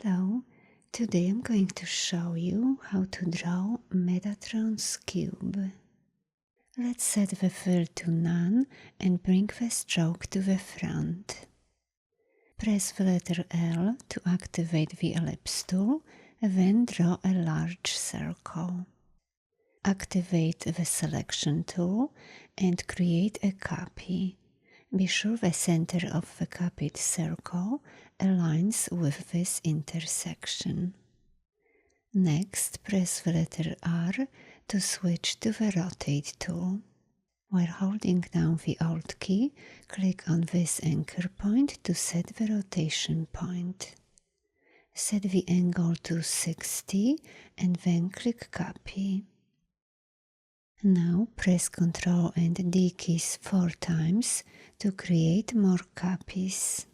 Hello, today I'm going to show you how to draw Metatron's cube. Let's set the fill to none and bring the stroke to the front. Press the letter L to activate the ellipse tool, then draw a large circle. Activate the selection tool and create a copy. Be sure the center of the copied circle aligns with this intersection. Next, press the letter R to switch to the rotate tool. While holding down the Alt key, click on this anchor point to set the rotation point. Set the angle to 60 and then click Copy. Now press Ctrl and D keys 4 times to create more copies.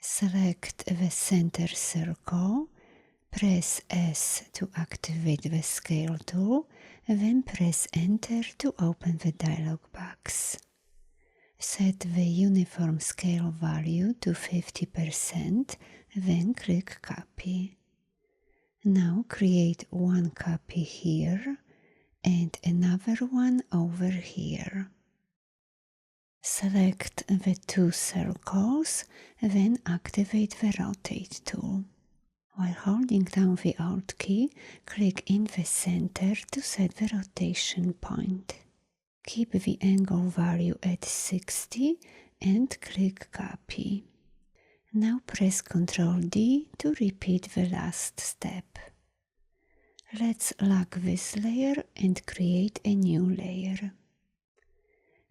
Select the center circle, press S to activate the scale tool, then press Enter to open the dialog box. Set the uniform scale value to 50%, then click Copy. Now create one copy here and another one over here. Select the two circles, then activate the rotate tool. While holding down the Alt key, click in the center to set the rotation point. Keep the angle value at 60 and click Copy. Now press Ctrl D to repeat the last step. Let's lock this layer and create a new layer.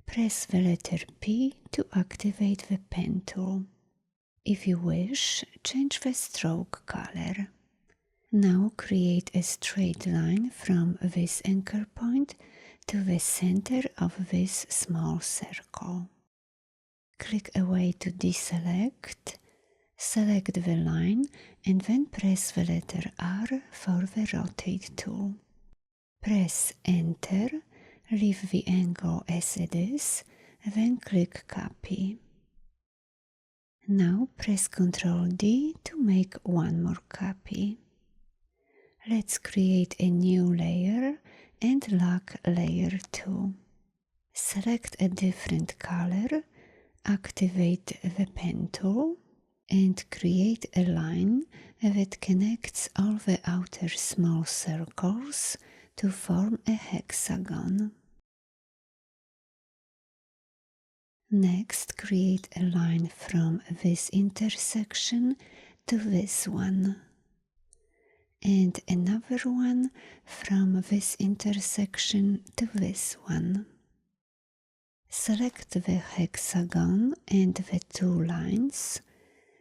Press the letter P to activate the pen tool. If you wish, change the stroke color. Now create a straight line from this anchor point to the center of this small circle. Click away to deselect, select the line and then press the letter R for the rotate tool. Press Enter, leave the angle as it is, then click Copy. Now press Ctrl D to make one more copy. Let's create a new layer and lock layer 2. Select a different color, activate the pen tool, and create a line that connects all the outer small circles to form a hexagon. Next, create a line from this intersection to this one, and another one from this intersection to this one. Select the hexagon and the two lines,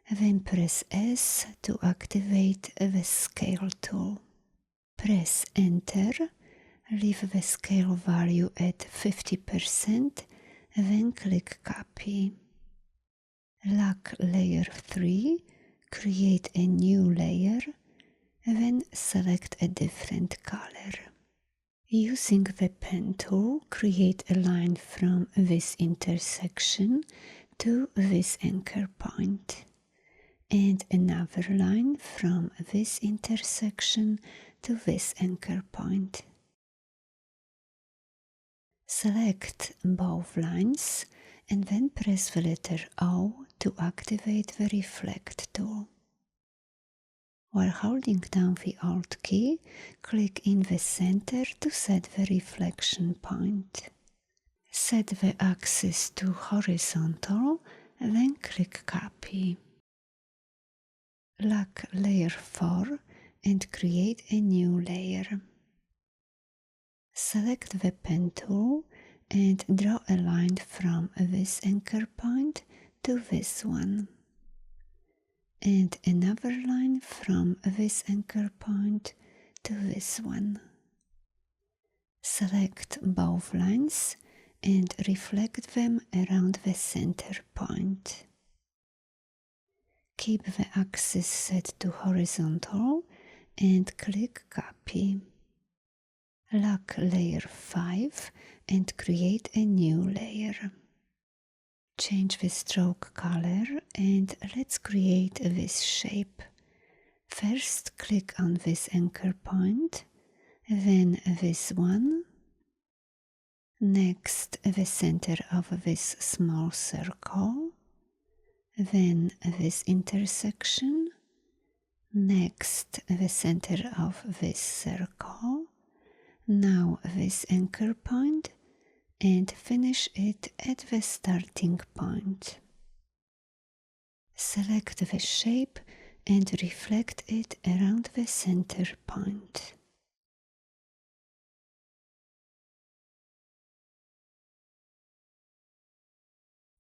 then press S to activate the scale tool. Press Enter, leave the scale value at 50%, then click Copy. Lock layer 3, create a new layer, then select a different color. Using the pen tool, create a line from this intersection to this anchor point, and another line from this intersection to this anchor point. Select both lines and then press the letter O to activate the Reflect tool. While holding down the Alt key, click in the center to set the reflection point. Set the axis to horizontal, then click Copy. Lock layer 4 and create a new layer. Select the pen tool and draw a line from this anchor point to this one, and another line from this anchor point to this one. Select both lines and reflect them around the center point. Keep the axis set to horizontal and click Copy. Lock layer 5 and create a new layer. Change the stroke color and let's create this shape. First, click on this anchor point, then this one, next the center of this small circle, then this intersection, next the center of this circle, now this anchor point, and finish it at the starting point. Select the shape and reflect it around the center point.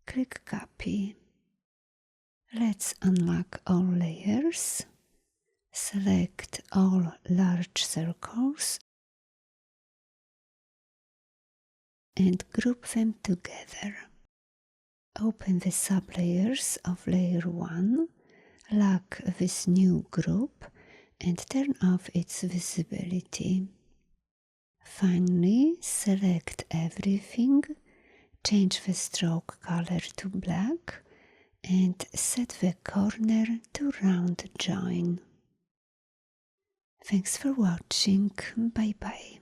Click Copy. Let's unlock all layers. Select all large circles and group them together. Open the sublayers of layer 1, lock this new group and turn off its visibility. Finally, select everything, change the stroke color to black and set the corner to round join. Thanks for watching. Bye bye.